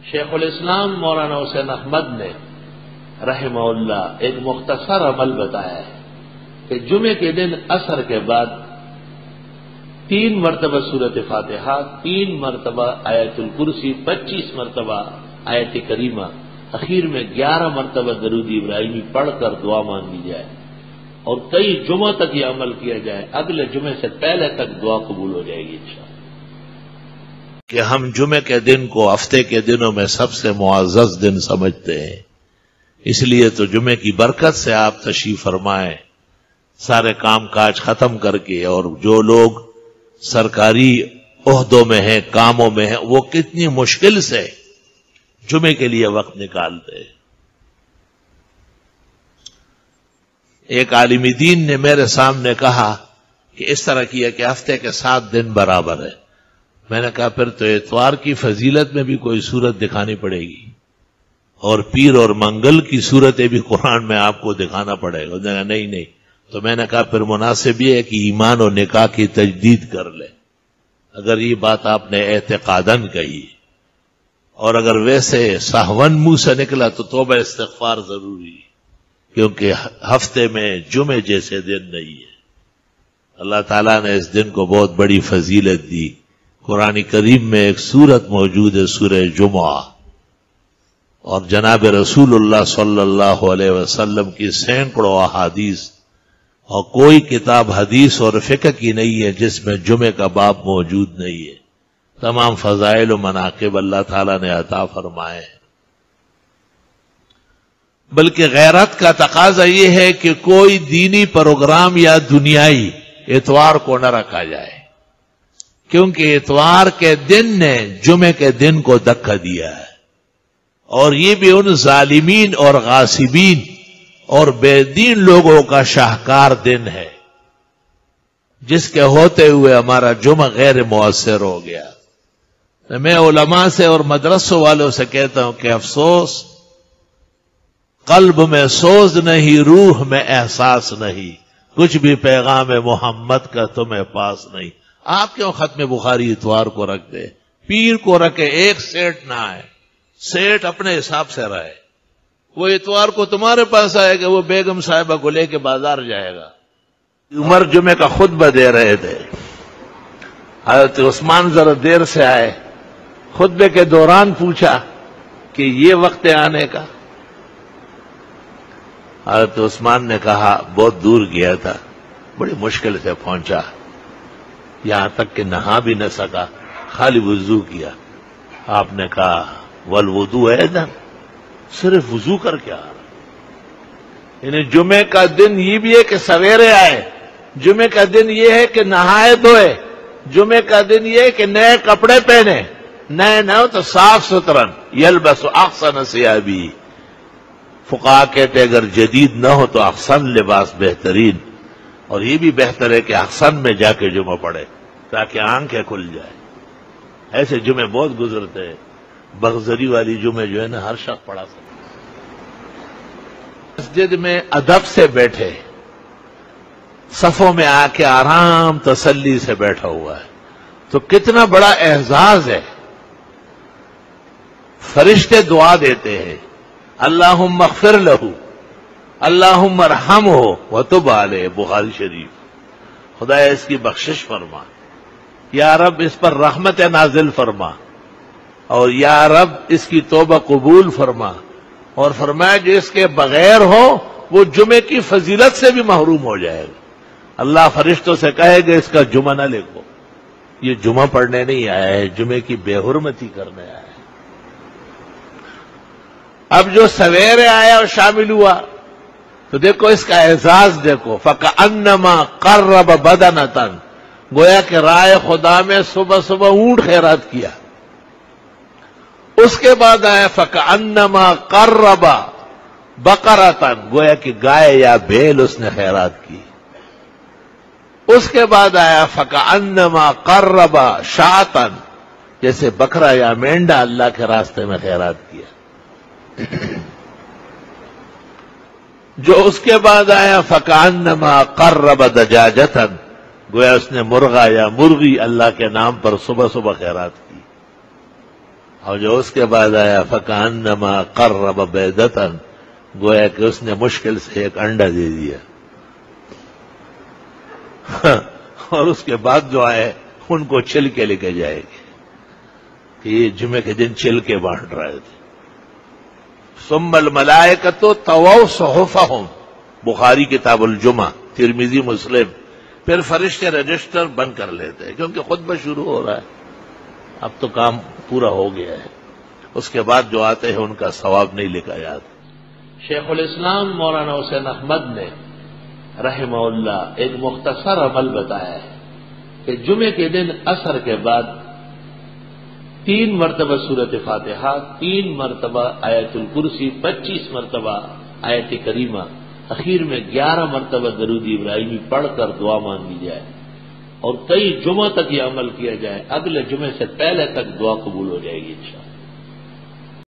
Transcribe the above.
شیخ الاسلام مولانا حسین احمد نے رحمہ اللہ ایک مختصر عمل بتایا ہے کہ جمعے کے دن عصر کے بعد 3 مرتبہ سورۃ فاتحہ، 3 مرتبہ آیت الکرسی، 25 مرتبہ آیت کریمہ، اخیر میں 11 مرتبہ درود ابراہیمی پڑھ کر دعا مانگی جائے اور کئی جمعہ تک یہ عمل کیا جائے، اگلے جمعے سے پہلے تک دعا قبول ہو جائے گی انشاءاللہ۔ کہ ہم جمعے کے دن کو ہفتے کے دنوں میں سب سے معزز دن سمجھتے ہیں، اس لیے تو جمعے کی برکت سے آپ تشریف فرمائیں، سارے کام کاج ختم کر کے، اور جو لوگ سرکاری عہدوں میں ہیں، کاموں میں ہیں، وہ کتنی مشکل سے جمعے کے لیے وقت نکالتے ہیں۔ ایک عالم دین نے میرے سامنے کہا کہ اس طرح کیا کہ ہفتے کے 7 دن برابر ہے۔ میں نے کہا پھر تو اتوار کی فضیلت میں بھی کوئی صورت دکھانی پڑے گی، اور پیر اور منگل کی صورتیں بھی قرآن میں آپ کو دکھانا پڑے گا۔ انہوں نے کہا نہیں، تو میں نے کہا پھر مناسب یہ ہے کہ ایمان و نکاح کی تجدید کر لے، اگر یہ بات آپ نے اعتقاداً کہی، اور اگر ویسے سہون منہ سے نکلا تو توبہ استغفار ضروری ہے، کیونکہ ہفتے میں جمعے جیسے دن نہیں ہے۔ اللہ تعالیٰ نے اس دن کو بہت بڑی فضیلت دی۔ قرآن کریم میں ایک سورت موجود ہے، سورہ جمعہ، اور جناب رسول اللہ صلی اللہ علیہ وسلم کی سینکڑوں احادیث، اور کوئی کتاب حدیث اور فقہ کی نہیں ہے جس میں جمعے کا باب موجود نہیں ہے۔ تمام فضائل و مناقب اللہ تعالیٰ نے عطا فرمائے ہیں۔ بلکہ غیرت کا تقاضا یہ ہے کہ کوئی دینی پروگرام یا دنیائی اتوار کو نہ رکھا جائے، کیونکہ اتوار کے دن نے جمعے کے دن کو دھکا دیا ہے، اور یہ بھی ان ظالمین اور غاصبین اور بے دین لوگوں کا شاہکار دن ہے جس کے ہوتے ہوئے ہمارا جمعہ غیر مؤثر ہو گیا۔ میں علماء سے اور مدرسوں والوں سے کہتا ہوں کہ افسوس، قلب میں سوز نہیں، روح میں احساس نہیں، کچھ بھی پیغام محمد کا تمہیں پاس نہیں۔ آپ کیوں ختم بخاری اتوار کو رکھ دے؟ پیر کو رکھے، ایک سیٹ نہ آئے، سیٹ اپنے حساب سے رہے۔ وہ اتوار کو تمہارے پاس آئے گا، وہ بیگم صاحبہ کو لے کے بازار جائے گا۔ عمر جمعے کا خطبہ دے رہے تھے، حضرت عثمان ذرا دیر سے آئے، خطبے کے دوران پوچھا کہ یہ وقت آنے کا؟ حضرت عثمان نے کہا بہت دور گیا تھا، بڑی مشکل سے پہنچا، یہاں تک کہ نہا بھی نہ سکا، خالی وضو کیا۔ آپ نے کہا والوضو ایضا، صرف وضو کر کے آ رہا۔ یعنی جمعے کا دن یہ بھی ہے کہ سویرے آئے، جمعے کا دن یہ ہے کہ نہائے دھوئے، جمعے کا دن یہ ہے کہ نئے کپڑے پہنے، نئے نہ ہو تو صاف ستھرا، یلبس احسن ثیابی۔ فقہا کہتے اگر جدید نہ ہو تو احسن لباس بہترین، اور یہ بھی بہتر ہے کہ احسن میں جا کے جمعہ پڑھے تاکہ آنکھیں کھل جائے۔ ایسے جمعے بہت گزرتے ہیں، بغزری والی جمعے جو ہے نا ہر شخص پڑھا سکتا۔ مسجد میں ادب سے بیٹھے، صفوں میں آ کے آرام تسلی سے بیٹھا ہوا ہے تو کتنا بڑا اعزاز ہے۔ فرشتے دعا دیتے ہیں، اللہم اغفر لہ، اللہم ارحمہ وتب علیہ، بخاری شریف۔ خدا اس کی بخشش فرما، یا رب اس پر رحمت نازل فرما، اور یا رب اس کی توبہ قبول فرما، اور فرمایا جو اس کے بغیر ہو وہ جمعے کی فضیلت سے بھی محروم ہو جائے گا۔ اللہ فرشتوں سے کہے گا اس کا جمعہ نہ لکھو، یہ جمعہ پڑھنے نہیں آیا ہے، جمعے کی بے حرمتی کرنے آیا ہے۔ اب جو سویرے آیا اور شامل ہوا تو دیکھو اس کا اعزاز دیکھو، فَكَأَنَّمَا قَرَّبَ بَدَنَةً، گویا کہ رائے خدا میں صبح صبح اونٹ خیرات کیا۔ اس کے بعد آیا فَكَأَنَّمَا قَرَّبَ بَقَرَةً، گویا کہ گائے یا بیل اس نے خیرات کی۔ اس کے بعد آیا فَكَأَنَّمَا قَرَّبَ شَاةً، جیسے بکرا یا مینڈا اللہ کے راستے میں خیرات کیا۔ جو اس کے بعد آیا فَكَأَنَّمَا قَرَّبَ دَجَاجَةً، گویا اس نے مرغا یا مرغی اللہ کے نام پر صبح صبح خیرات کی۔ اور جو اس کے بعد آیا فکانما قرب بیضۃ، گویا کہ اس نے مشکل سے ایک انڈا دے دیا، اور اس کے بعد جو آئے ان کو چل کے لے کے جائے گی کہ یہ جمعے کے دن چل کے بانٹ رہے تھے۔ ثم الملائکۃ طووا صحفہم، بخاری کتاب الجمعہ، ترمذی مسلم۔ پھر فرشتے رجسٹر بند کر لیتے ہیں کیونکہ خطبہ شروع ہو رہا ہے، اب تو کام پورا ہو گیا ہے، اس کے بعد جو آتے ہیں ان کا ثواب نہیں لکھا جاتا۔ شیخ الاسلام مولانا حسین احمد نے رحمہ اللہ ایک مختصر عمل بتایا ہے کہ جمعے کے دن عصر کے بعد 3 مرتبہ سورۃ فاتحہ، 3 مرتبہ آیت الکرسی، 25 مرتبہ آیت کریمہ، اخیر میں 11 مرتبہ درود ابراہیمی پڑھ کر دعا مانگی جائے، اور کئی جمعہ تک یہ عمل کیا جائے، اگلے جمعے سے پہلے تک دعا قبول ہو جائے گی انشاءاللہ۔